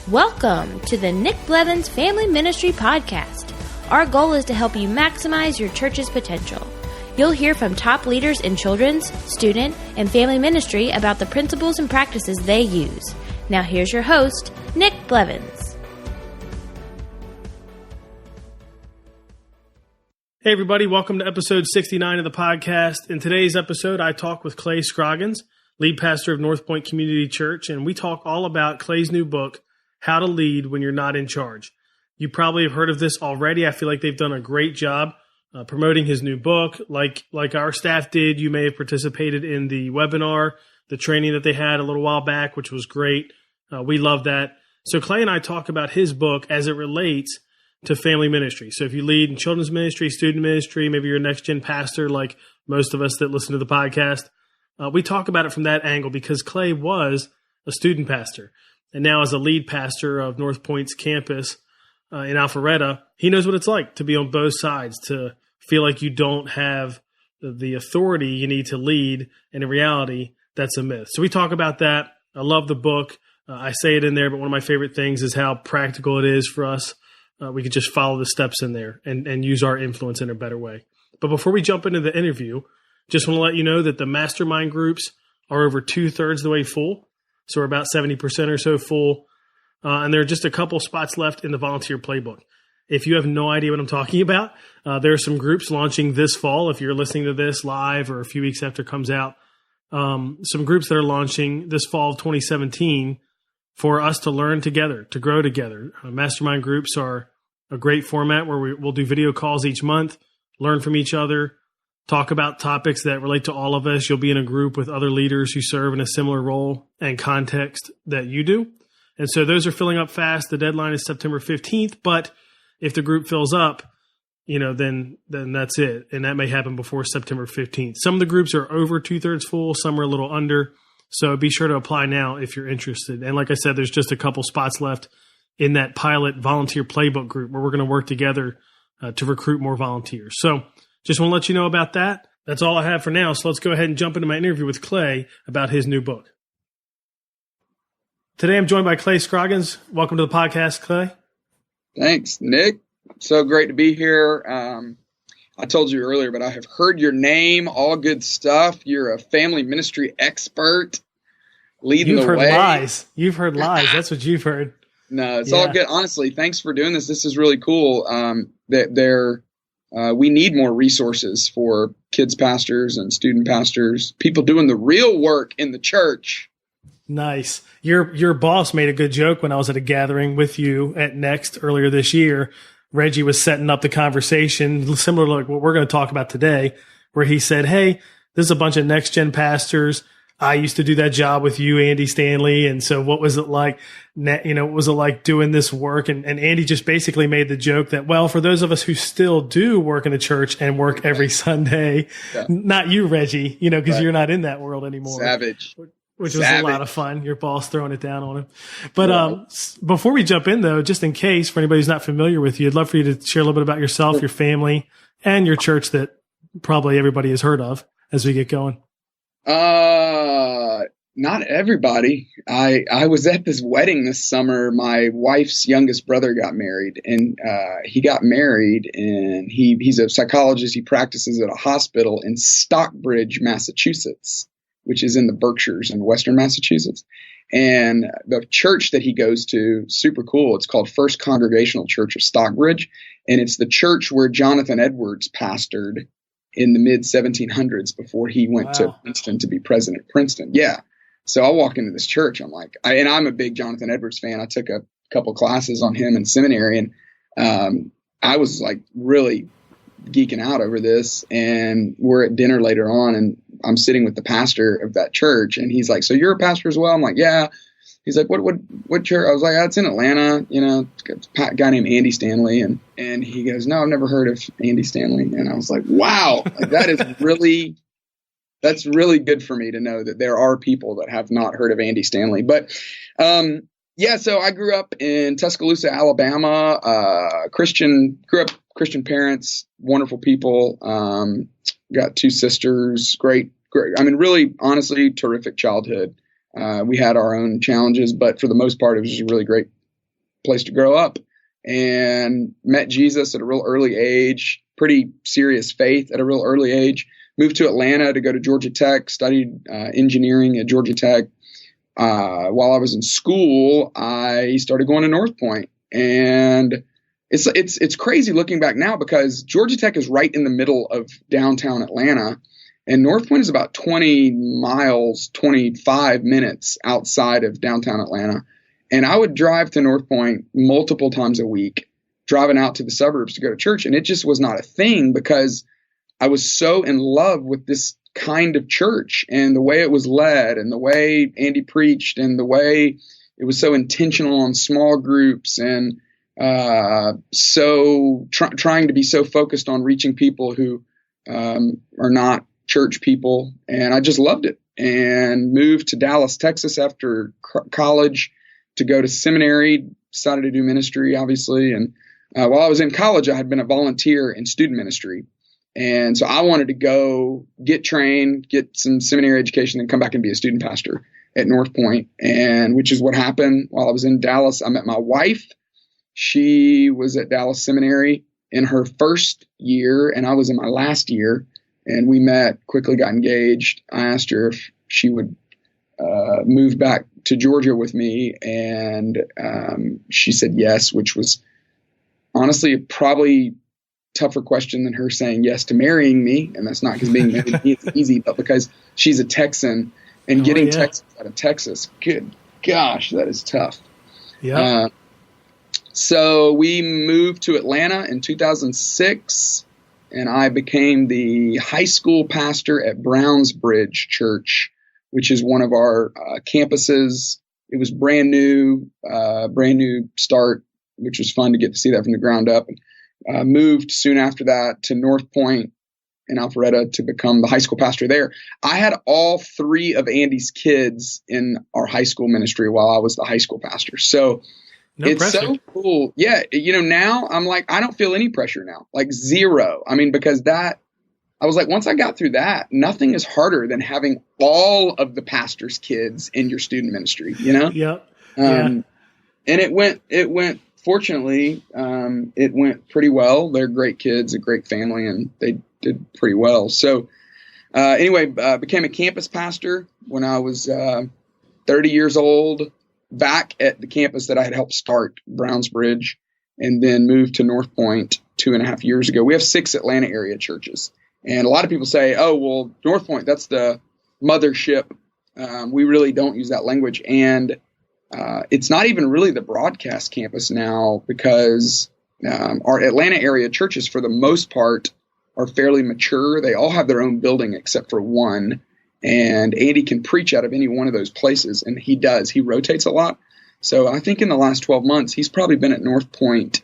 Welcome to the Nick Blevins Family Ministry Podcast. Our goal is to help you maximize your church's potential. You'll hear from top leaders in children's, student, and family ministry about the principles and practices they use. Now here's your host, Nick Blevins. Hey everybody, welcome to episode 69 of the podcast. In today's episode, I talk with Clay Scroggins, lead pastor of North Point Community Church, and we talk all about Clay's new book, How to Lead When You're Not in Charge. You probably have heard of this already. I feel like they've done a great job promoting his new book. Like our staff did, you may have participated in the webinar, the training that they had a little while back, which was great. We love that. So Clay and I talk about his book as it relates to family ministry. So if you lead in children's ministry, student ministry, maybe you're a next-gen pastor like most of us that listen to the podcast, we talk about it from that angle because Clay was a student pastor. And now as a lead pastor of North Point's campus in Alpharetta, he knows what it's like to be on both sides, to feel like you don't have the authority you need to lead, and in reality, that's a myth. So we talk about that. I love the book. I say it in there, but one of my favorite things is how practical it is for us. We can just follow the steps in there and use our influence in a better way. But before we jump into the interview, just want to let you know that the mastermind groups are over 2/3 the way full. So we're about 70% or so full. And there are just a couple spots left in the volunteer playbook. If you have no idea what I'm talking about, there are some groups launching this fall. If you're listening to this live or a few weeks after it comes out, some groups that are launching this fall of 2017 for us to learn together, to grow together. Mastermind groups are a great format where we'll do video calls each month, learn from each other, talk about topics that relate to all of us. You'll be in a group with other leaders who serve in a similar role and context that you do. And so those are filling up fast. The deadline is September 15th, but if the group fills up, then that's it. And that may happen before September 15th. Some of the groups are over 2/3 full. Some are a little under. So be sure to apply now if you're interested. And like I said, there's just a couple spots left in that pilot volunteer playbook group where we're going to work together to recruit more volunteers. So just want to let you know about that. That's all I have for now. So let's go ahead and jump into my interview with Clay about his new book. Today I'm joined by Clay Scroggins. Welcome to the podcast, Clay. Thanks, Nick. So great to be here. I told you earlier, but I have heard your name, all good stuff. You're a family ministry expert, leading the way. You've heard lies. That's what you've heard. No, it's all good. Honestly, thanks for doing this. This is really cool. We need more resources for kids pastors and student pastors, people doing the real work in the church. Nice. Your boss made a good joke when I was at a gathering with you at Next earlier this year. Reggie was setting up the conversation, similar to like what we're going to talk about today, where he said, hey, this is a bunch of next-gen pastors. I used to do that job with you, Andy Stanley. And so what was it like, what was it like doing this work? And Andy just basically made the joke that, well, for those of us who still do work in the church and work every Sunday, not you, Reggie, because you're not in that world anymore. Savage. Which was a lot of fun. Your boss throwing it down on him. But before we jump in, though, just in case for anybody who's not familiar with you, I'd love for you to share a little bit about yourself, your family, and your church that probably everybody has heard of as we get going. Not everybody. I was at this wedding this summer. My wife's youngest brother got married, and he got married, and he's a psychologist. He practices at a hospital in Stockbridge, Massachusetts, which is in the Berkshires in Western Massachusetts. And the church that he goes to, super cool. It's called First Congregational Church of Stockbridge. And it's the church where Jonathan Edwards pastored in the mid 1700s before he went to Princeton to be president of Princeton. Yeah. So I walk into this church. I'm like, and I'm a big Jonathan Edwards fan. I took a couple classes on him in seminary, and I was like really geeking out over this. And we're at dinner later on, and I'm sitting with the pastor of that church, and he's like, so you're a pastor as well? I'm like, yeah. He's like, what church? I was like, it's in Atlanta, a guy named Andy Stanley. And he goes, no, I've never heard of Andy Stanley. And I was like, wow, like that's really good for me to know that there are people that have not heard of Andy Stanley. But, so I grew up in Tuscaloosa, Alabama, grew up Christian parents, wonderful people, got 2 sisters, great. I mean, really, honestly, terrific childhood. We had our own challenges, but for the most part, it was just a really great place to grow up, and met Jesus at a real early age, pretty serious faith at a real early age. Moved to Atlanta to go to Georgia Tech, studied engineering at Georgia Tech. While I was in school, I started going to North Point, and it's crazy looking back now because Georgia Tech is right in the middle of downtown Atlanta, and North Point is about 20 miles, 25 minutes outside of downtown Atlanta. And I would drive to North Point multiple times a week, driving out to the suburbs to go to church. And it just was not a thing because I was so in love with this kind of church and the way it was led and the way Andy preached and the way it was so intentional on small groups and trying to be so focused on reaching people who are not church people. And I just loved it and moved to Dallas, Texas after college to go to seminary, decided to do ministry, obviously. And while I was in college, I had been a volunteer in student ministry. And so I wanted to go get trained, get some seminary education, and come back and be a student pastor at North Point. And which is what happened while I was in Dallas. I met my wife. She was at Dallas Seminary in her first year, and I was in my last year. And we met, quickly got engaged. I asked her if she would move back to Georgia with me, and she said yes, which was honestly probably tougher question than her saying yes to marrying me. And that's not because being married is easy, but because she's a Texan and getting Texans out of Texas. Good gosh, that is tough. Yeah. So we moved to Atlanta in 2006, and I became the high school pastor at Brownsbridge Church, which is one of our campuses. It was brand new start, which was fun to get to see that from the ground up. Moved soon after that to North Point in Alpharetta to become the high school pastor there. I had all three of Andy's kids in our high school ministry while I was the high school pastor. So it's pressure. So cool. Yeah. Now I'm like, I don't feel any pressure now, like zero. I mean, because I was like, once I got through that, nothing is harder than having all of the pastor's kids in your student ministry, Yep. And it went, fortunately, it went pretty well. They're great kids, a great family, and they did pretty well. So anyway, became a campus pastor when I was 30 years old, back at the campus that I had helped start, Brownsbridge, and then moved to North Point 2.5 years ago. We have 6 Atlanta area churches. And a lot of people say, oh, well, North Point, that's the mothership. We really don't use that language. And it's not even really the broadcast campus now because our Atlanta area churches, for the most part, are fairly mature. They all have their own building except for one. And Andy can preach out of any one of those places. And he does. He rotates a lot. So I think in the last 12 months, he's probably been at North Point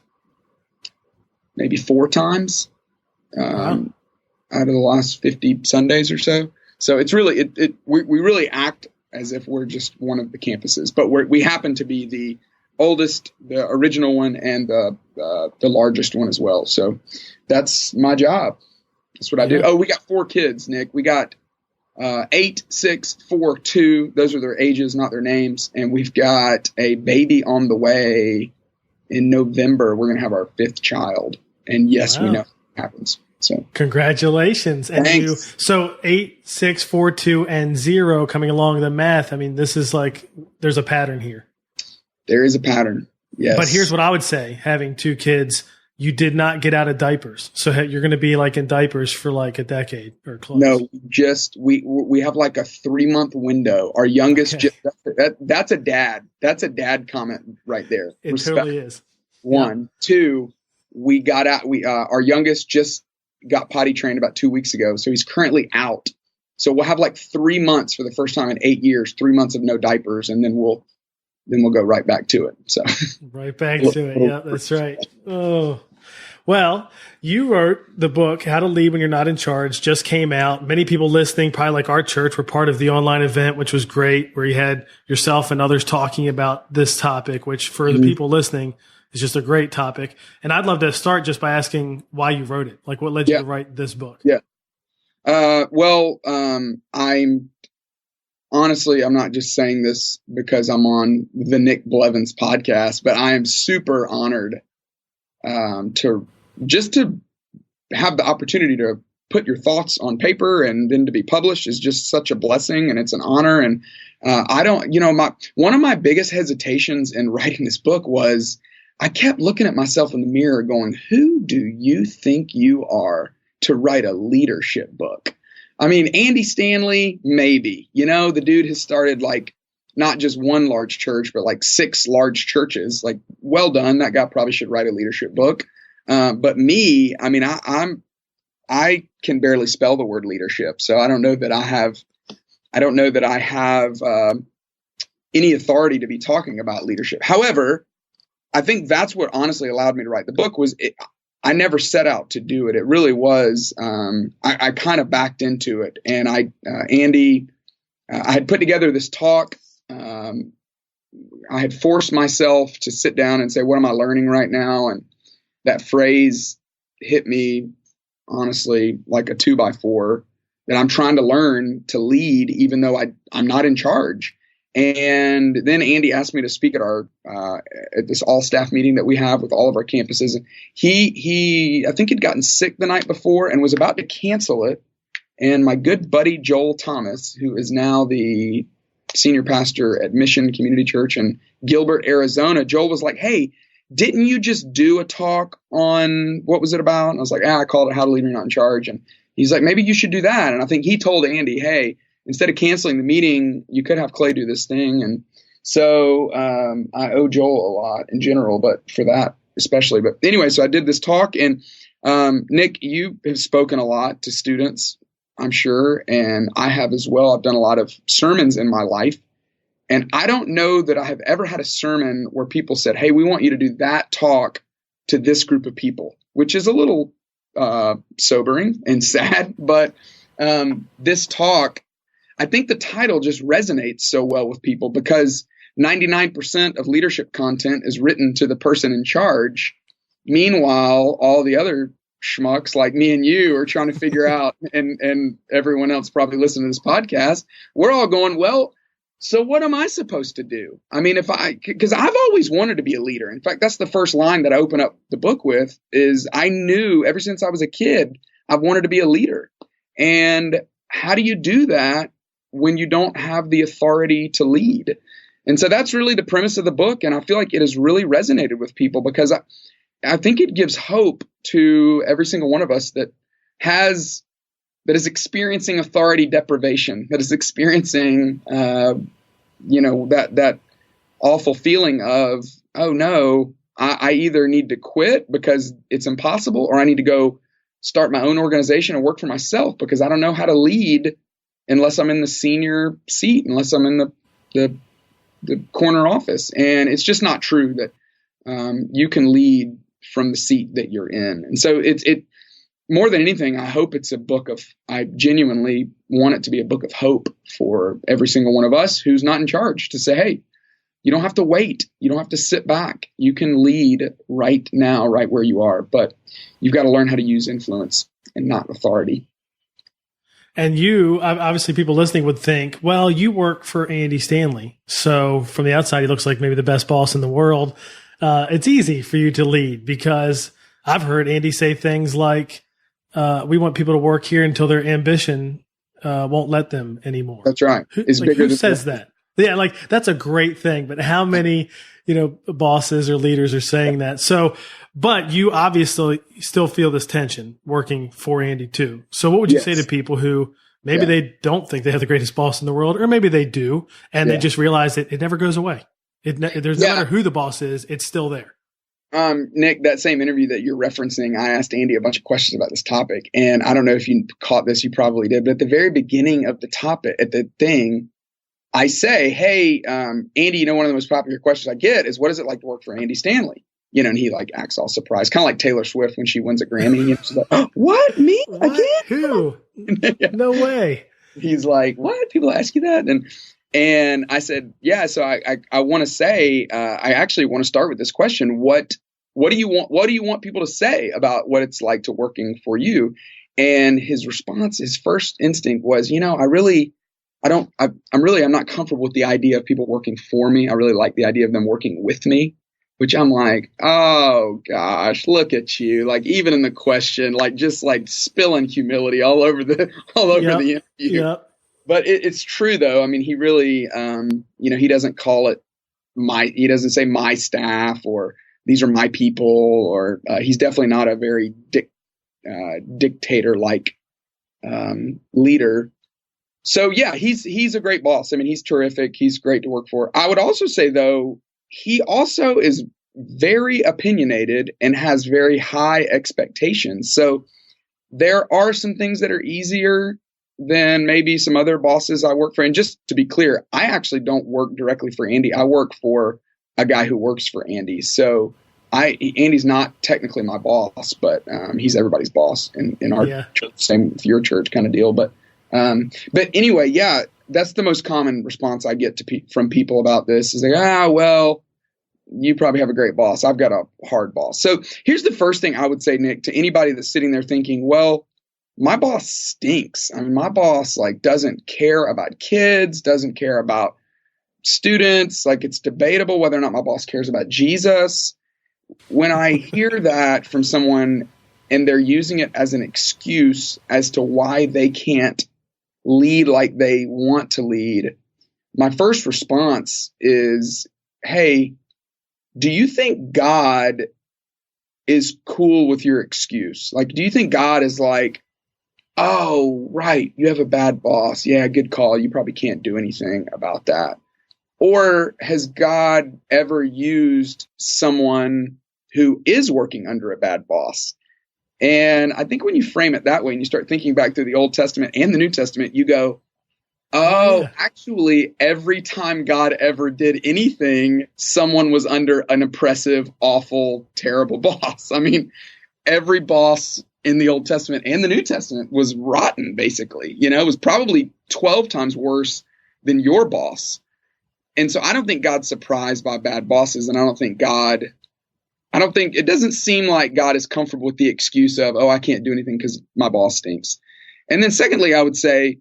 maybe 4 times. Wow. Out of the last 50 Sundays or so. So it's really, we really act as if we're just one of the campuses, but we happen to be the oldest, the original one, and the largest one as well. So that's my job. That's what I do. Oh, we got 4 kids, Nick. We got 8, 6, 4, 2. Those are their ages, not their names. And we've got a baby on the way in November. We're going to have our 5th child. And yes, we know it happens. So congratulations. And thanks. So 8, 6, 4, 2, and 0 coming along the math. I mean, this is like, there's a pattern here. There is a pattern. Yes. But here's what I would say. Having 2 kids, you did not get out of diapers. So you're going to be like in diapers for like a decade or close. No, just, we have like a 3-month window. Our youngest, that's a dad comment right there. It totally is. 1, yeah. 2, we got out, our youngest just got potty trained about 2 weeks ago. So he's currently out. So we'll have like 3 months for the first time in 8 years, 3 months of no diapers. And then we'll go right back to it. So right back to it. Yeah, that's right. Oh, well, you wrote the book, How to Lead When You're Not in Charge, just came out. Many people listening, probably like our church, were part of the online event, which was great, where you had yourself and others talking about this topic, which for the people listening, it's just a great topic. And I'd love to start just by asking why you wrote it. Like, what led you to write this book? Yeah. Well, honestly, I'm not just saying this because I'm on the Nick Blevins podcast, but I am super honored to have the opportunity to put your thoughts on paper and then to be published is just such a blessing, and it's an honor. And one of my biggest hesitations in writing this book was I kept looking at myself in the mirror going, who do you think you are to write a leadership book? I mean, Andy Stanley, maybe, the dude has started like not just one large church, but like 6 large churches. Like, well done. That guy probably should write a leadership book. But me, I mean, I can barely spell the word leadership. So I don't know that I have any authority to be talking about leadership. However, I think that's what honestly allowed me to write the book I never set out to do it. It really was, I kind of backed into it, and Andy, I had put together this talk. I had forced myself to sit down and say, what am I learning right now? And that phrase hit me honestly like a 2x4, that I'm trying to learn to lead, even though I'm not in charge. And then Andy asked me to speak at this all staff meeting that we have with all of our campuses. He I think he'd gotten sick the night before and was about to cancel it. And my good buddy, Joel Thomas, who is now the senior pastor at Mission Community Church in Gilbert, Arizona, Joel was like, hey, didn't you just do a talk on what was it about? And I was like, I called it How to Lead When You're Not in Charge. And he's like, maybe you should do that. And I think he told Andy, hey, instead of canceling the meeting, you could have Clay do this thing. And so I owe Joel a lot in general, but for that especially. But anyway, so I did this talk. And Nick, you have spoken a lot to students, I'm sure, and I have as well. I've done a lot of sermons in my life. And I don't know that I have ever had a sermon where people said, hey, we want you to do that talk to this group of people, which is a little sobering and sad. But this talk, I think the title just resonates so well with people because 99% of leadership content is written to the person in charge. Meanwhile, all the other schmucks like me and you are trying to figure out, and everyone else probably listening to this podcast, we're all going, well, so what am I supposed to do? I mean, because I've always wanted to be a leader. In fact, that's the first line that I open up the book with is I knew ever since I was a kid, I've wanted to be a leader. And how do you do that when you don't have the authority to lead? And so that's really the premise of the book. And I feel like it has really resonated with people because I think it gives hope to every single one of us that is experiencing authority deprivation, that is experiencing, that awful feeling of, oh no, I either need to quit because it's impossible, or I need to go start my own organization and work for myself because I don't know how to lead unless I'm in the senior seat, unless I'm in the corner office. And it's just not true that you can lead from the seat that you're in. And so it more than anything, I hope it's I genuinely want it to be a book of hope for every single one of us who's not in charge, to say, hey, you don't have to wait. You don't have to sit back. You can lead right now, right where you are. But you've got to learn how to use influence and not authority. And you, obviously people listening would think, well, you work for Andy Stanley. So from the outside, he looks like maybe the best boss in the world. It's easy for you to lead because I've heard Andy say things like, we want people to work here until their ambition won't let them anymore. That's right. Who says that? Yeah, like that's a great thing. But how many, bosses or leaders are saying that? So, but you obviously still feel this tension working for Andy too. So what would you say to people who maybe they don't think they have the greatest boss in the world, or maybe they do, and they just realize that it never goes away. There's no matter who the boss is, it's still there. Nick, that same interview that you're referencing, I asked Andy a bunch of questions about this topic, and I don't know if you caught this, you probably did, but at the very beginning of the topic, at the thing, I say, hey, Andy, one of the most popular questions I get is, what is it like to work for Andy Stanley? And he like acts all surprised, kind of like Taylor Swift when she wins a Grammy. She's like, oh, what? Me? What? Again? Who? No way. He's like, what? People ask you that? And I said, yeah, so I want to say, I actually want to start with this question. What do you want? What do you want people to say about what it's like to working for you? And his response, his first instinct was, I'm not comfortable with the idea of people working for me. I really like the idea of them working with me, which I'm like, oh gosh, look at you. Like even in the question, like just like spilling humility all over the interview. Yep. But it's true though. I mean, he really, he doesn't call it he doesn't say my staff or these are my people, or he's definitely not a very dictator-like leader. So yeah, he's a great boss. I mean, he's terrific. He's great to work for. I would also say though, he also is very opinionated and has very high expectations. So there are some things that are easier than maybe some other bosses I work for. And just to be clear, I actually don't work directly for Andy. I work for a guy who works for Andy. So Andy's not technically my boss, but he's everybody's boss in our church, same with your church kind of deal. But anyway, yeah, that's the most common response I get from people about this is like, well, you probably have a great boss. I've got a hard boss. So here's the first thing I would say, Nick, to anybody that's sitting there thinking, well, my boss stinks. I mean, my boss doesn't care about kids, doesn't care about students. Like it's debatable whether or not my boss cares about Jesus. When I hear that from someone and they're using it as an excuse as to why they can't lead like they want to lead, my first response is, hey, do you think God is cool with your excuse? Like, do you think God is like, oh, right, you have a bad boss. Yeah, good call. You probably can't do anything about that. Or has God ever used someone who is working under a bad boss? And I think when you frame it that way and you start thinking back through the Old Testament and the New Testament, you go, actually, every time God ever did anything, someone was under an oppressive, awful, terrible boss. I mean, every boss in the Old Testament and the New Testament was rotten, basically. It was probably 12 times worse than your boss. And so I don't think God's surprised by bad bosses. And I don't think it doesn't seem like God is comfortable with the excuse of, I can't do anything because my boss stinks. And then secondly, I would say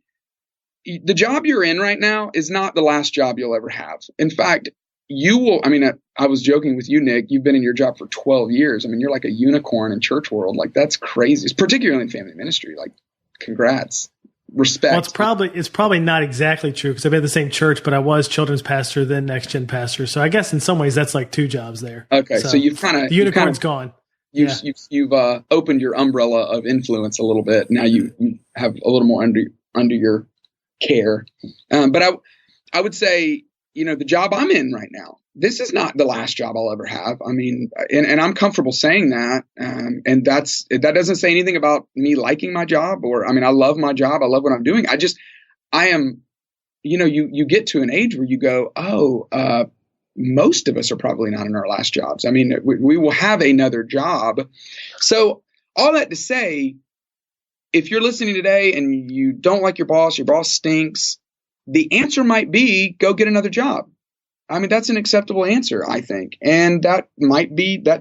the job you're in right now is not the last job you'll ever have. In fact, I was joking with you, Nick, you've been in your job for 12 years. I mean, you're like a unicorn in church world. Like that's crazy. It's particularly in family ministry. Like, congrats. Respect. Well, it's probably not exactly true because I've been at the same church, but I was children's pastor, then next gen pastor. So I guess in some ways that's like two jobs there. Okay. So you've the unicorn's gone. You've opened your umbrella of influence a little bit. Now you have a little more under your care. But I would say, the job I'm in right now, this is not the last job I'll ever have. I mean, and I'm comfortable saying that. And that doesn't say anything about me liking my job I love my job. I love what I'm doing. I am, you get to an age where you go, most of us are probably not in our last jobs. I mean, we will have another job. So all that to say, if you're listening today and you don't like your boss stinks, the answer might be go get another job. I mean, that's an acceptable answer, I think. And that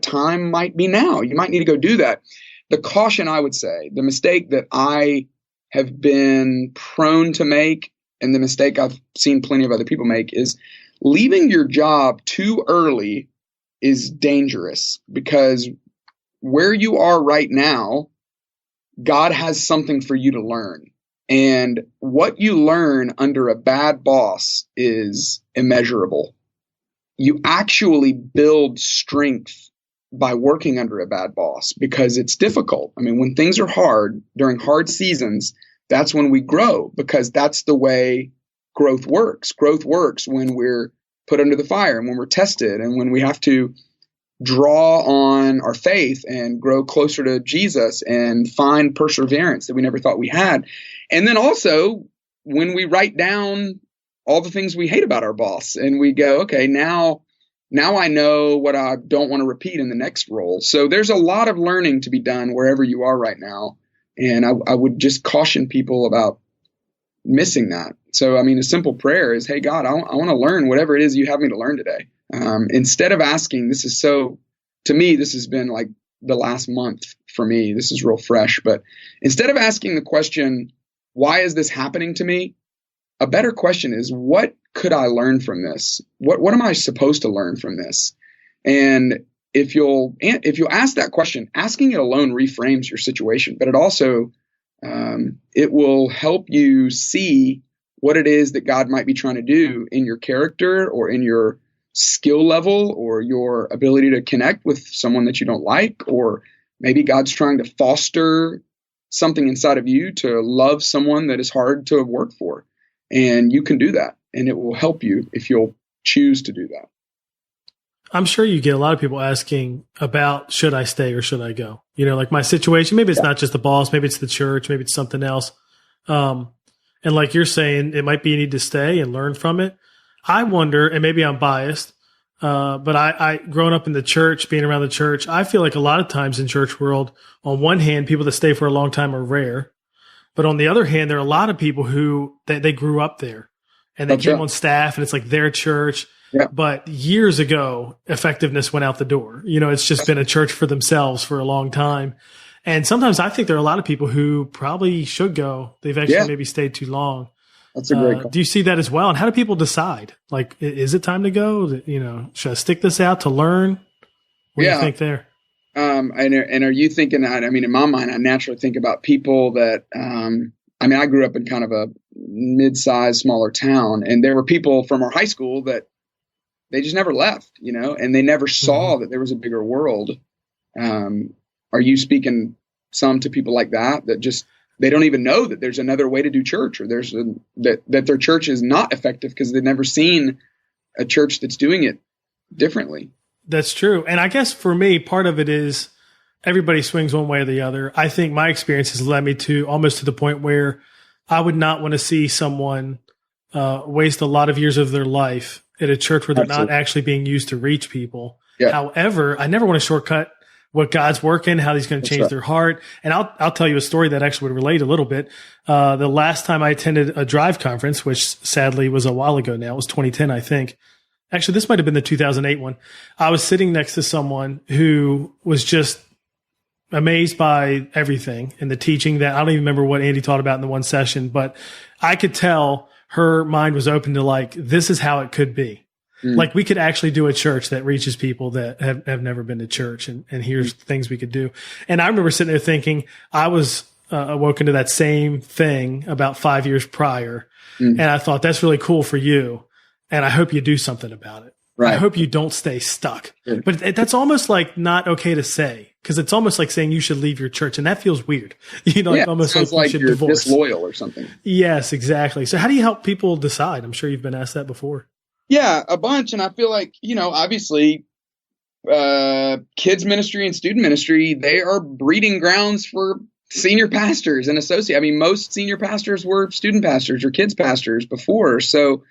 time might be now. You might need to go do that. The caution, I would say, the mistake that I have been prone to make, and the mistake I've seen plenty of other people make, is leaving your job too early is dangerous, because where you are right now, God has something for you to learn. And what you learn under a bad boss is immeasurable. You actually build strength by working under a bad boss because it's difficult. I mean, when things are hard, during hard seasons, that's when we grow, because that's the way growth works. Growth works when we're put under the fire and when we're tested and when we have to draw on our faith and grow closer to Jesus and find perseverance that we never thought we had. And then also when we write down all the things we hate about our boss and we go, okay, now I know what I don't want to repeat in the next role. So there's a lot of learning to be done wherever you are right now. And I would just caution people about missing that. So, I mean, a simple prayer is, hey, God, I want to learn whatever it is you have me to learn today. Instead of asking, to me, this has been like the last month for me. This is real fresh. But instead of asking the question, why is this happening to me? a better question is, what could I learn from this? What am I supposed to learn from this? And if you'll ask that question, asking it alone reframes your situation, but it also it will help you see what it is that God might be trying to do in your character or in your skill level or your ability to connect with someone that you don't like, or maybe God's trying to foster something inside of you to love someone that is hard to work for. And you can do that, and it will help you if you'll choose to do that. I'm sure you get a lot of people asking about, should I stay or should I go? You know, like my situation, maybe it's not just the boss, maybe it's the church, maybe it's something else. And like you're saying, it might be you need to stay and learn from it. I wonder, and maybe I'm biased, but I growing up in the church, being around the church, I feel like a lot of times in church world, on one hand, people that stay for a long time are rare. But on the other hand, there are a lot of people who they grew up there and they came on staff and it's like their church. Yeah. But years ago, effectiveness went out the door. You know, it's just been a church for themselves for a long time. And sometimes I think there are a lot of people who probably should go. They've actually maybe stayed too long. That's a great call. Do you see that as well? And how do people decide? Like, is it time to go? You know, should I stick this out to learn? What do you think there? And are you thinking that? I mean, in my mind, I naturally think about people that, I grew up in kind of a mid-sized, smaller town, and there were people from our high school that they just never left, you know, and they never saw that there was a bigger world. Are you speaking some to people like that just, they don't even know that there's another way to do church, or that their church is not effective because they've never seen a church that's doing it differently? That's true. And I guess for me, part of it is everybody swings one way or the other. I think my experience has led me to almost to the point where I would not want to see someone waste a lot of years of their life at a church where they're not actually being used to reach people. Yeah. However, I never want to shortcut what God's working, how he's going to change their heart. And I'll tell you a story that actually would relate a little bit. The last time I attended a Drive conference, which sadly was a while ago now, it was 2010, I think. Actually, this might have been the 2008 one. I was sitting next to someone who was just amazed by everything and the teaching that I don't even remember what Andy taught about in the one session, but I could tell her mind was open to like, this is how it could be. Like we could actually do a church that reaches people that have never been to church, and here's things we could do. And I remember sitting there thinking I was awoken to that same thing about 5 years prior. And I thought, that's really cool for you. And I hope you do something about it. Right. I hope you don't stay stuck. But that's almost like not okay to say, because it's almost like saying you should leave your church. And that feels weird. You know, almost like you should you're divorce. Disloyal or something. Yes, exactly. So how do you help people decide? I'm sure you've been asked that before. Yeah, a bunch. And I feel like, you know, obviously kids ministry and student ministry, they are breeding grounds for senior pastors and associate. I mean, most senior pastors were student pastors or kids pastors before. So,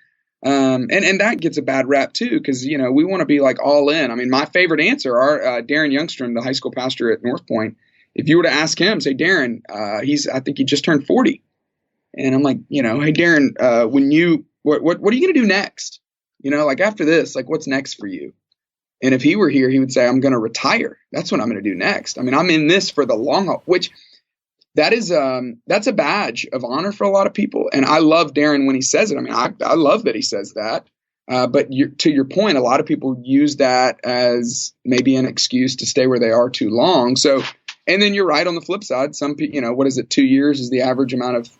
and that gets a bad rap too, because, you know, we want to be like all in. I mean, my favorite answer are Darren Youngstrom, the high school pastor at North Point. If you were to ask him, say, Darren, I think he just turned 40. And I'm like, you know, hey, Darren, what are you going to do next? You know, like after this, like what's next for you? And if he were here, he would say, I'm going to retire. That's what I'm going to do next. I mean, I'm in this for the long haul, which that's a badge of honor for a lot of people. And I love Darren when he says it. I mean, I love that he says that. But to your point, a lot of people use that as maybe an excuse to stay where they are too long. So, and then you're right on the flip side. Some people, you know, what is it? 2 years is the average amount of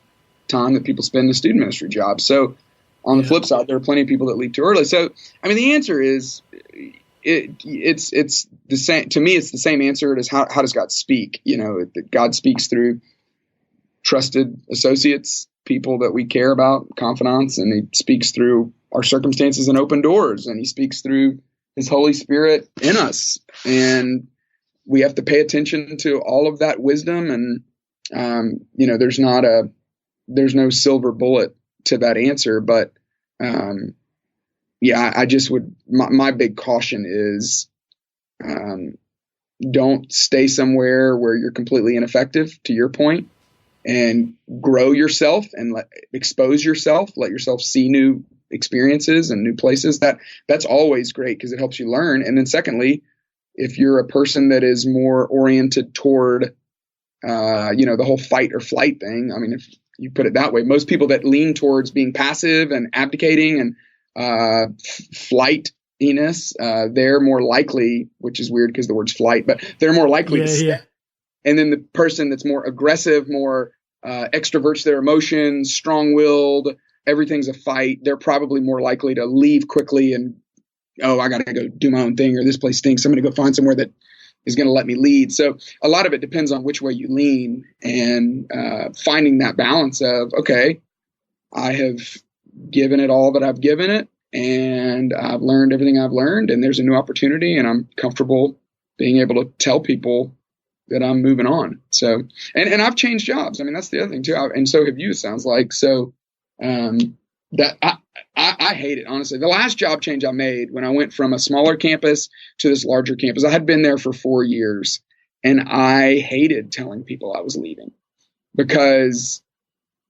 time that people spend in a student ministry job. So on the flip side, there are plenty of people that leave too early. So, I mean, the answer is it's the same. To me, it's the same answer as how does God speak? You know, God speaks through trusted associates, people that we care about, confidants, and he speaks through our circumstances and open doors, and he speaks through his Holy Spirit in us. And we have to pay attention to all of that wisdom. And, you know, there's no silver bullet to that answer, but I just would, my big caution is don't stay somewhere where you're completely ineffective, to your point, and grow yourself and expose yourself, let yourself see new experiences and new places. That's always great because it helps you learn. And then secondly, if you're a person that is more oriented toward, the whole fight or flight thing, I mean, you put it that way. Most people that lean towards being passive and abdicating and flightiness, they're more likely, which is weird because the word's flight, but they're more likely to stay. Yeah. And then the person that's more aggressive, more extroverts their emotions, strong-willed, everything's a fight, they're probably more likely to leave quickly and, I got to go do my own thing, or this place stinks. I'm going to go find somewhere that is going to let me lead. So a lot of it depends on which way you lean, and finding that balance of, okay, I have given it all that I've given it, and I've learned everything I've learned, and there's a new opportunity, and I'm comfortable being able to tell people that I'm moving on. So, and I've changed jobs. I mean, that's the other thing too. And so have you, it sounds like. So, that I hate it, honestly. The last job change I made when I went from a smaller campus to this larger campus, I had been there for 4 years, and I hated telling people I was leaving, because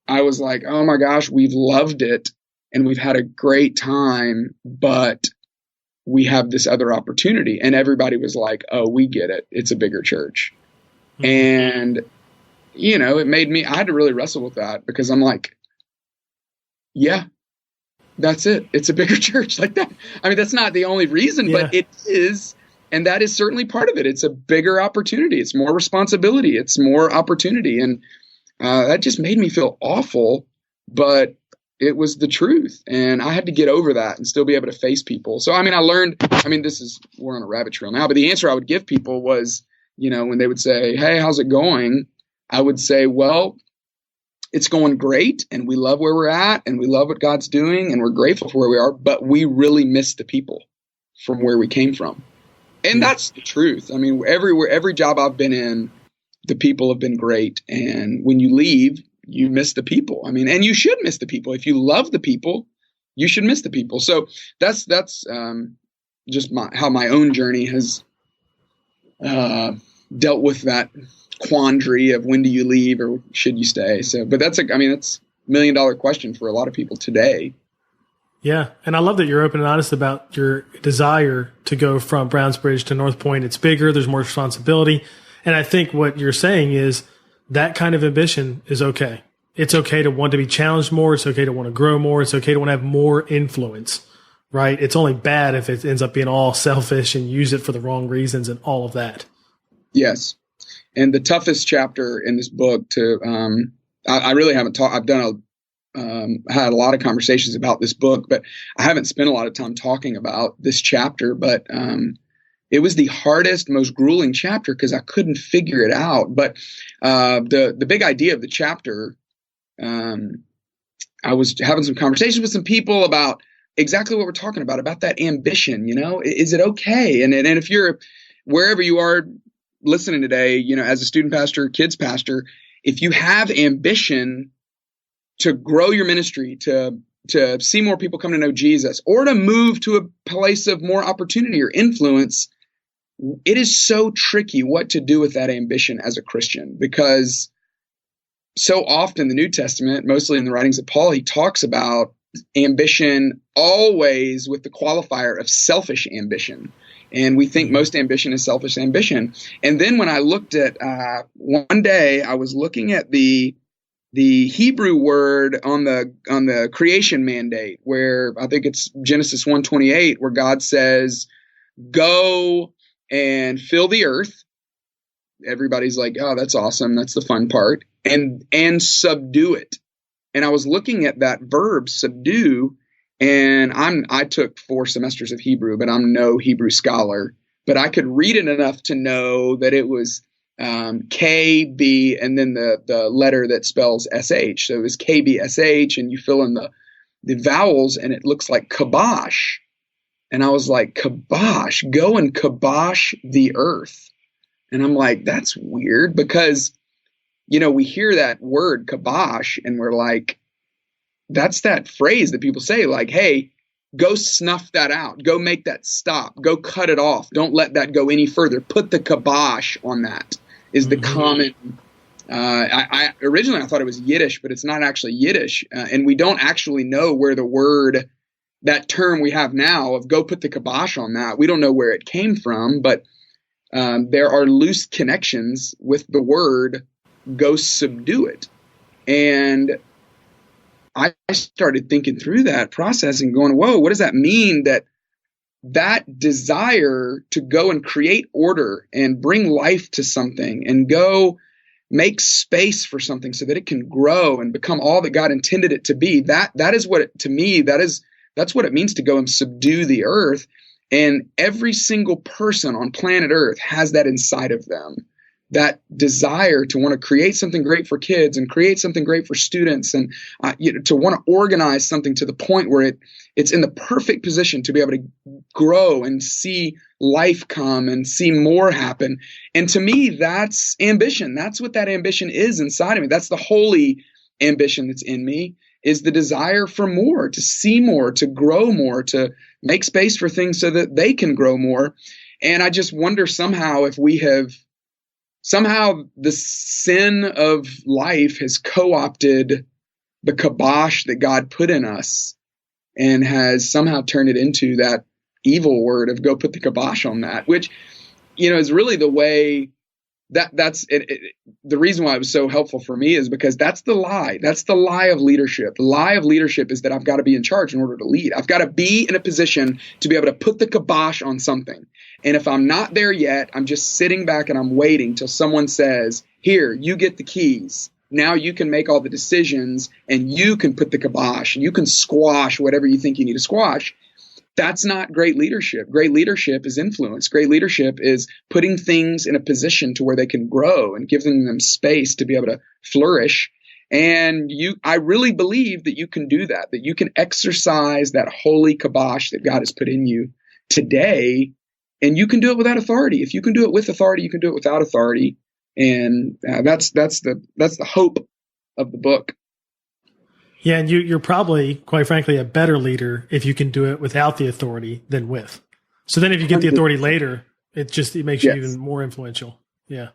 I was like, oh my gosh, we've loved it and we've had a great time, but we have this other opportunity. And everybody was like, oh, we get it. It's a bigger church. Mm-hmm. And, it made me, I had to really wrestle with that, because I'm like, yeah, that's it. It's a bigger church like that. I mean, that's not the only reason, but it is. And that is certainly part of it. It's a bigger opportunity. It's more responsibility. It's more opportunity. And that just made me feel awful, but it was the truth. And I had to get over that and still be able to face people. So, I mean, we're on a rabbit trail now, but the answer I would give people was, when they would say, hey, how's it going? I would say, well, it's going great, and we love where we're at, and we love what God's doing, and we're grateful for where we are, but we really miss the people from where we came from. And that's the truth. I mean, every job I've been in, the people have been great. And when you leave, you miss the people. I mean, and you should miss the people. If you love the people, you should miss the people. So that's just how my own journey has dealt with that quandary of when do you leave or should you stay. So, but that's $1 million question for a lot of people today. Yeah. And I love that you're open and honest about your desire to go from Brownsbridge to North Point. It's bigger. There's more responsibility. And I think what you're saying is that kind of ambition is okay. It's okay to want to be challenged more. It's okay to want to grow more. It's okay to want to have more influence, right? It's only bad if it ends up being all selfish and use it for the wrong reasons and all of that. Yes. And the toughest chapter in this book I really haven't talked, had a lot of conversations about this book, but I haven't spent a lot of time talking about this chapter, but it was the hardest, most grueling chapter because I couldn't figure it out. But the big idea of the chapter, I was having some conversations with some people about exactly what we're talking about that ambition. Is it okay? And if you're wherever you are listening today, as a student pastor, kids pastor, if you have ambition to grow your ministry, to see more people come to know Jesus, or to move to a place of more opportunity or influence, it is so tricky what to do with that ambition as a Christian, because so often in the New Testament, mostly in the writings of Paul, he talks about ambition always with the qualifier of selfish ambition. And we think most ambition is selfish ambition. And then when I looked at, one day I was looking at the Hebrew word on the creation mandate, where I think it's Genesis 1:28, where God says, go and fill the earth. Everybody's like, oh, that's awesome. That's the fun part. And subdue it. And I was looking at that verb, subdue, and I took 4 semesters of Hebrew, but I'm no Hebrew scholar. But I could read it enough to know that it was K, B, and then the letter that spells SH. So it was K, B, SH, and you fill in the vowels, and it looks like kibosh. And I was like, kibosh, go and kibosh the earth. And I'm like, that's weird, because, we hear that word kibosh, and we're like, that's that phrase that people say, like, hey, go snuff that out. Go make that stop. Go cut it off. Don't let that go any further. Put the kibosh on that is the common. I originally thought it was Yiddish, but it's not actually Yiddish. And we don't actually know where the word, that term we have now of go put the kibosh on that, we don't know where it came from, but there are loose connections with the word go subdue it. And I started thinking through that process and going, whoa, what does that mean? That desire to go and create order and bring life to something and go make space for something so that it can grow and become all that God intended it to be. That is what, to me, that's what it means to go and subdue the earth. And every single person on planet Earth has that inside of them, that desire to want to create something great for kids and create something great for students, and to want to organize something to the point where it's in the perfect position to be able to grow and see life come and see more happen. And to me, that's ambition. That's what that ambition is inside of me. That's the holy ambition that's in me, is the desire for more, to see more, to grow more, to make space for things so that they can grow more. And I just wonder somehow if the sin of life has co-opted the kibosh that God put in us and has somehow turned it into that evil word of go put the kibosh on that, which, is really the way that's it. The reason why it was so helpful for me is because that's the lie. That's the lie of leadership. The lie of leadership is that I've got to be in charge in order to lead. I've got to be in a position to be able to put the kibosh on something. And if I'm not there yet, I'm just sitting back and I'm waiting till someone says, here, you get the keys. Now you can make all the decisions and you can put the kibosh and you can squash whatever you think you need to squash. That's not great leadership. Great leadership is influence. Great leadership is putting things in a position to where they can grow and giving them space to be able to flourish. And I really believe that you can do that you can exercise that holy kibosh that God has put in you today. And you can do it without authority. If you can do it with authority, you can do it without authority. And that's the hope of the book. Yeah, and you're probably, quite frankly, a better leader if you can do it without the authority than with. So then if you get the authority later, it makes you even more influential. Yeah.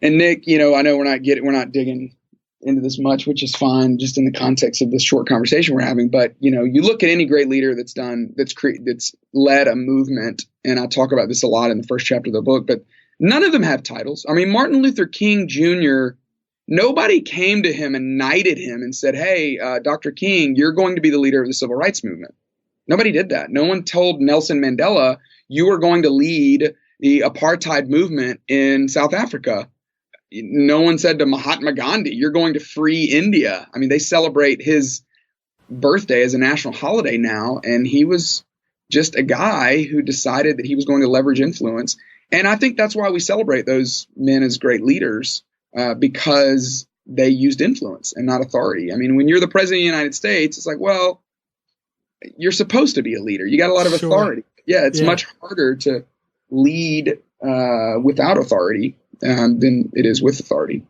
And Nick, I know we're not digging into this much, which is fine just in the context of this short conversation we're having. But, you look at any great leader that's led a movement, and I talk about this a lot in the first chapter of the book, but none of them have titles. I mean, Martin Luther King Jr., nobody came to him and knighted him and said, hey, Dr. King, you're going to be the leader of the civil rights movement. Nobody did that. No one told Nelson Mandela, you are going to lead the apartheid movement in South Africa. No one said to Mahatma Gandhi, you're going to free India. I mean, they celebrate his birthday as a national holiday now, and he was just a guy who decided that he was going to leverage influence. And I think that's why we celebrate those men as great leaders. Because they used influence and not authority. I mean, when you're the president of the United States, it's like, well, you're supposed to be a leader. You got a lot of authority. Yeah, it's much harder to lead without authority than it is with authority.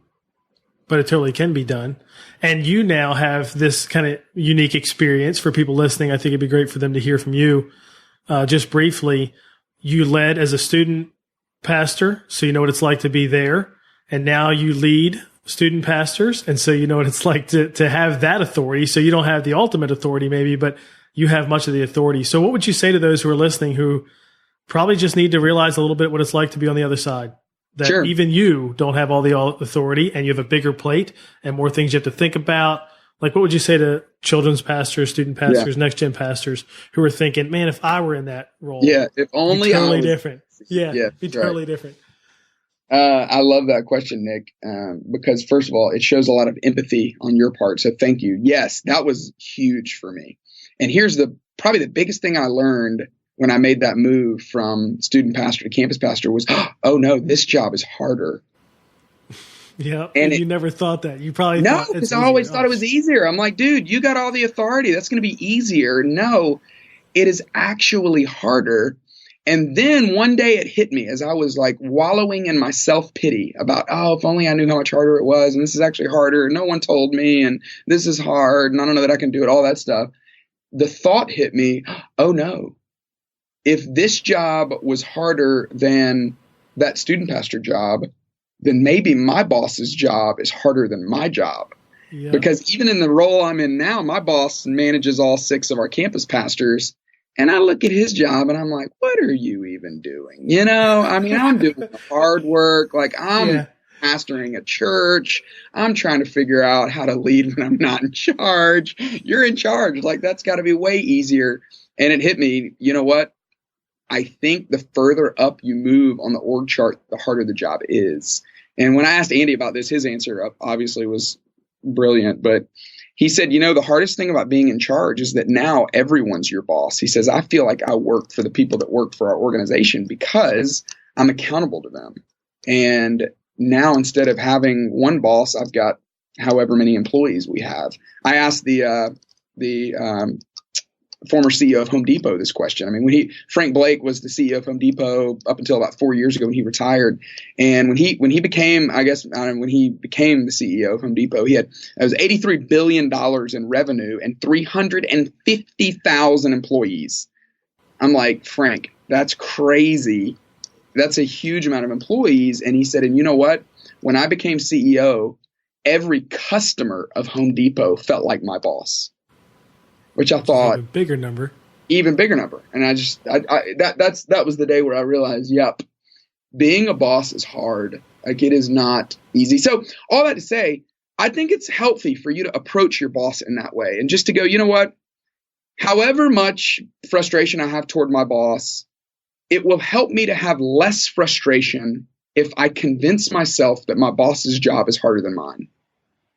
But it totally can be done. And you now have this kind of unique experience for people listening. I think it'd be great for them to hear from you. Just briefly, you led as a student pastor, so you know what it's like to be there. And now you lead student pastors, and so you know what it's like to have that authority. So you don't have the ultimate authority maybe, but you have much of the authority. So what would you say to those who are listening who probably just need to realize a little bit what it's like to be on the other side? That Sure. Even you don't have all the authority, and you have a bigger plate and more things you have to think about. Like, what would you say to children's pastors, student pastors, next-gen pastors who are thinking, man, if I were in that role, if only totally different. Yeah, be totally different. I love that question, Nick, because first of all, it shows a lot of empathy on your part. So thank you. Yes, that was huge for me. And here's probably the biggest thing I learned when I made that move from student pastor to campus pastor was, oh no, this job is harder. Yeah. And you never thought that. You probably no, because I always thought it was easier. I'm like, dude, you got all the authority. That's going to be easier. No, it is actually harder. And then one day it hit me as I was like wallowing in my self-pity about, oh, if only I knew how much harder it was. And this is actually harder. And no one told me. And this is hard. And I don't know that I can do it. All that stuff. The thought hit me, oh no, if this job was harder than that student pastor job, then maybe my boss's job is harder than my job. Yeah. Because even in the role I'm in now, my boss manages all 6 of our campus pastors. And I look at his job and I'm like, what are you even doing? I mean, I'm doing hard work. Like pastoring a church. I'm trying to figure out how to lead when I'm not in charge. You're in charge. Like, that's got to be way easier. And it hit me, you know what? I think the further up you move on the org chart, the harder the job is. And when I asked Andy about this, his answer obviously was brilliant. But he said, you know, the hardest thing about being in charge is that now everyone's your boss. He says, I feel like I work for the people that work for our organization because I'm accountable to them. And now instead of having one boss, I've got however many employees we have. I asked the former CEO of Home Depot this question. I mean, Frank Blake was the CEO of Home Depot up until about 4 years ago when he retired. And when he became the CEO of Home Depot, it was $83 billion in revenue and 350,000 employees. I'm like, Frank, that's crazy. That's a huge amount of employees. And he said, and you know what? When I became CEO, every customer of Home Depot felt like my boss. Which I thought even bigger number. And that was the day where I realized, yep, being a boss is hard. Like, it is not easy. So all that to say, I think it's healthy for you to approach your boss in that way and just to go, you know what, however much frustration I have toward my boss, it will help me to have less frustration if I convince myself that my boss's job is harder than mine.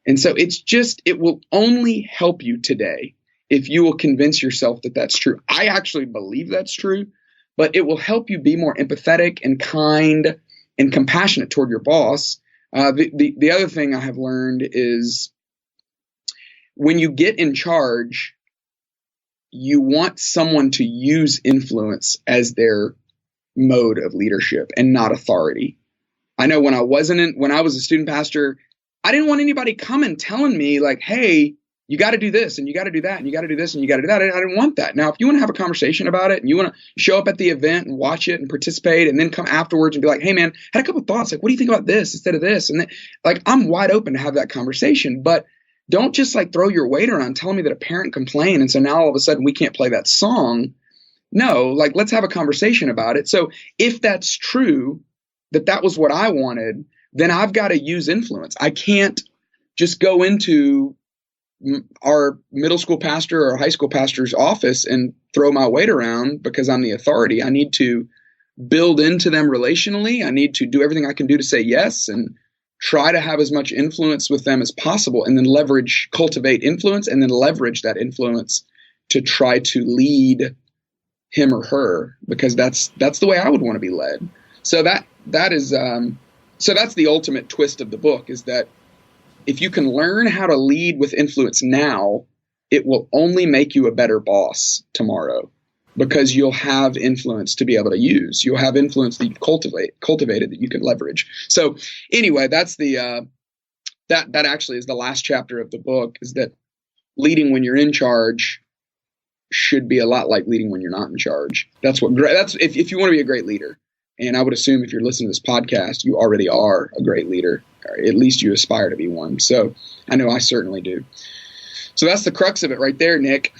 And so it will only help you today if you will convince yourself that that's true. I actually believe that's true, but it will help you be more empathetic and kind and compassionate toward your boss. The other thing I have learned is when you get in charge, you want someone to use influence as their mode of leadership and not authority. I know when I was a student pastor, I didn't want anybody coming telling me like, hey, you got to do this and you got to do that and you got to do this and you got to do that. I didn't want that. Now, if you want to have a conversation about it and you want to show up at the event and watch it and participate and then come afterwards and be like, hey, man, I had a couple of thoughts. Like, what do you think about this instead of this? And then, like, I'm wide open to have that conversation. But don't just like throw your weight around telling me that a parent complained. And so now all of a sudden we can't play that song. No, like, let's have a conversation about it. So if that's true, that was what I wanted, then I've got to use influence. I can't just go into our middle school pastor or high school pastor's office and throw my weight around because I'm the authority. I need to build into them relationally. I need to do everything I can do to say yes and try to have as much influence with them as possible, and then cultivate influence, and then leverage that influence to try to lead him or her, because that's the way I would want to be led. So that's the ultimate twist of the book, is that if you can learn how to lead with influence now, it will only make you a better boss tomorrow, because you'll have influence to be able to use. You'll have influence that you've cultivated that you can leverage. So anyway, that's that actually is the last chapter of the book, is that leading when you're in charge should be a lot like leading when you're not in charge. That's if you want to be a great leader. And I would assume if you're listening to this podcast, you already are a great leader, or at least you aspire to be one. So I know I certainly do. So that's the crux of it right there, Nick.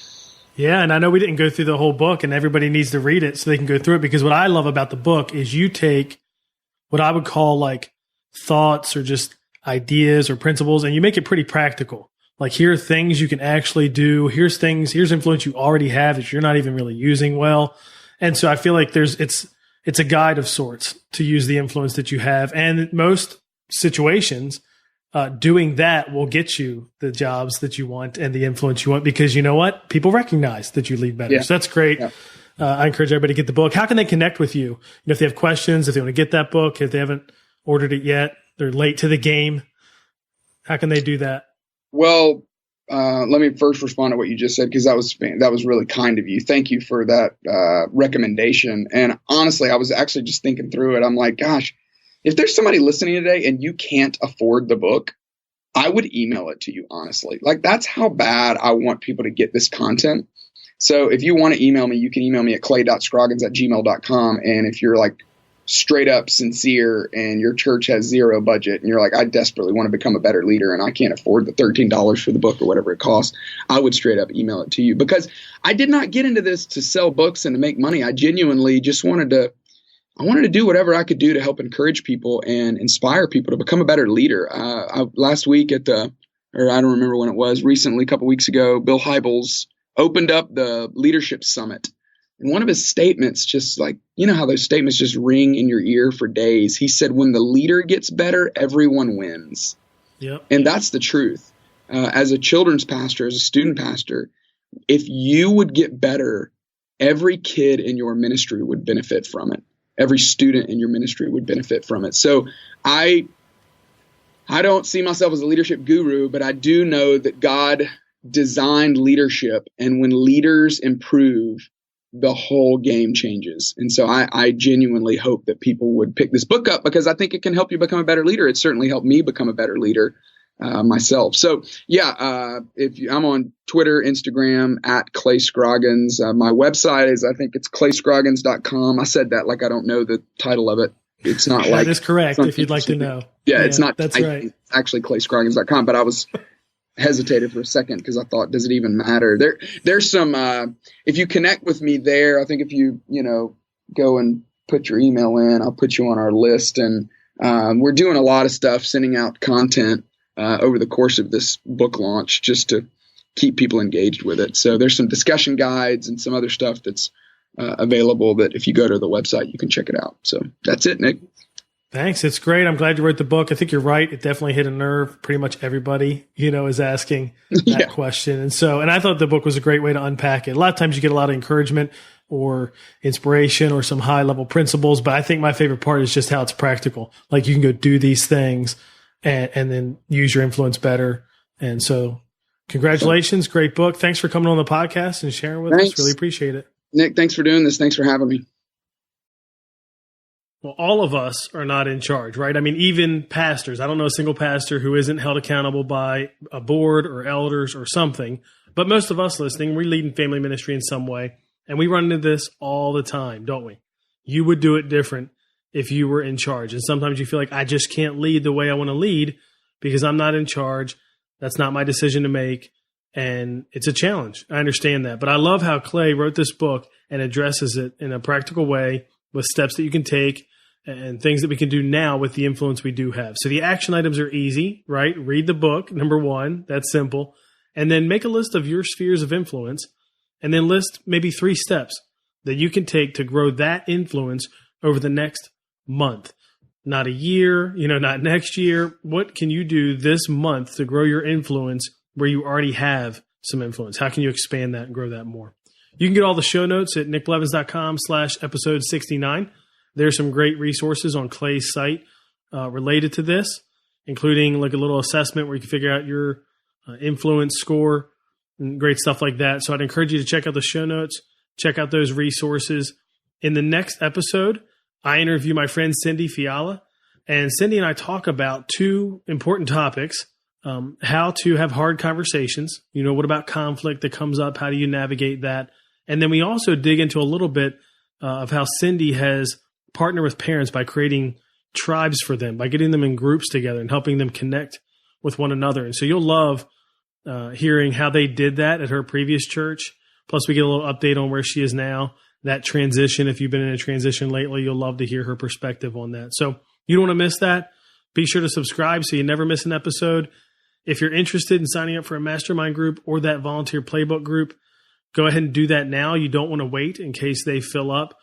Yeah, and I know we didn't go through the whole book, and everybody needs to read it so they can go through it, because what I love about the book is you take what I would call like thoughts or just ideas or principles, and you make it pretty practical. Like, here are things you can actually do. Here's influence you already have that you're not even really using well. And so I feel like it's a guide of sorts to use the influence that you have. And in most situations, doing that will get you the jobs that you want and the influence you want, because you know what? People recognize that you lead better. Yeah. So that's great. Yeah. I encourage everybody to get the book. How can they connect with you? If they have questions, if they want to get that book, if they haven't ordered it yet, they're late to the game. How can they do that? Well, let me first respond to what you just said, because that was really kind of you. Thank you for that recommendation. And honestly, I was actually just thinking through it. I'm like, gosh, if there's somebody listening today and you can't afford the book, I would email it to you, honestly. Like, that's how bad I want people to get this content. So if you want to email me, you can email me at clay.scroggins@gmail.com. And if you're like straight up sincere and your church has zero budget and you're like, I desperately want to become a better leader and I can't afford the $13 for the book or whatever it costs, I would straight up email it to you, because I did not get into this to sell books and to make money. I genuinely just wanted to I wanted to do whatever I could do to help encourage people and inspire people to become a better leader. Last week or I don't remember when it was, recently, a couple weeks ago, Bill Hybels opened up the leadership summit. And one of his statements, just like, you know how those statements just ring in your ear for days. He said, when the leader gets better, everyone wins. Yep. And that's the truth. As a children's pastor, as a student pastor, if you would get better, every kid in your ministry would benefit from it. Every student in your ministry would benefit from it. So I don't see myself as a leadership guru, but I do know that God designed leadership. And when leaders improve, the whole game changes. And so I genuinely hope that people would pick this book up, because I think it can help you become a better leader. It certainly helped me become a better leader myself. So I'm on Twitter, Instagram at Clay Scroggins. My website is, I think it's clayscroggins.com. I said that like I don't know the title of it. It's not like that is correct. If you'd like to know. Yeah, it's not. That's right. It's actually clayscroggins.com, but I was hesitated for a second because I thought, does it even matter? There's some, if you connect with me there, I think if you go and put your email in, I'll put you on our list. And we're doing a lot of stuff, sending out content over the course of this book launch just to keep people engaged with it. So there's some discussion guides and some other stuff that's available that if you go to the website, you can check it out. So that's it, Nick. Thanks. It's great. I'm glad you wrote the book. I think you're right. It definitely hit a nerve. Pretty much everybody, is asking that question. And I thought the book was a great way to unpack it. A lot of times you get a lot of encouragement or inspiration or some high level principles, but I think my favorite part is just how it's practical. Like you can go do these things and then use your influence better. And so congratulations. Great book. Thanks for coming on the podcast and sharing with us. Really appreciate it. Nick, thanks for doing this. Thanks for having me. Well, all of us are not in charge, right? I mean, even pastors. I don't know a single pastor who isn't held accountable by a board or elders or something. But most of us listening, we lead in family ministry in some way. And we run into this all the time, don't we? You would do it different if you were in charge. And sometimes you feel like, I just can't lead the way I want to lead because I'm not in charge. That's not my decision to make. And it's a challenge. I understand that. But I love how Clay wrote this book and addresses it in a practical way with steps that you can take and things that we can do now with the influence we do have. So the action items are easy, right? Read the book, number one. That's simple. And then make a list of your spheres of influence and then list maybe 3 steps that you can take to grow that influence over the next month. Not a year, not next year. What can you do this month to grow your influence where you already have some influence? How can you expand that and grow that more? You can get all the show notes at nickblevins.com/episode 69. There's some great resources on Clay's site related to this, including like a little assessment where you can figure out your influence score and great stuff like that. So I'd encourage you to check out the show notes, check out those resources. In the next episode, I interview my friend Cindy Fiala, and Cindy and I talk about 2 important topics. How to have hard conversations. What about conflict that comes up? How do you navigate that? And then we also dig into a little bit of how Cindy has partnered with parents by creating tribes for them, by getting them in groups together and helping them connect with one another. And so you'll love hearing how they did that at her previous church. Plus we get a little update on where she is now, that transition. If you've been in a transition lately, you'll love to hear her perspective on that. So you don't want to miss that. Be sure to subscribe so you never miss an episode. If you're interested in signing up for a mastermind group or that volunteer playbook group, go ahead and do that now. You don't want to wait in case they fill up.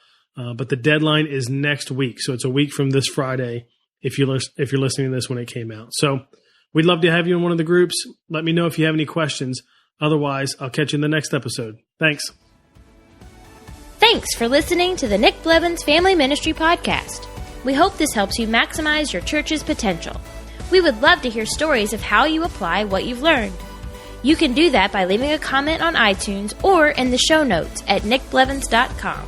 But the deadline is next week. So it's a week from this Friday if you're listening to this when it came out. So we'd love to have you in one of the groups. Let me know if you have any questions. Otherwise, I'll catch you in the next episode. Thanks. Thanks for listening to the Nick Blevins Family Ministry Podcast. We hope this helps you maximize your church's potential. We would love to hear stories of how you apply what you've learned. You can do that by leaving a comment on iTunes or in the show notes at nickblevins.com.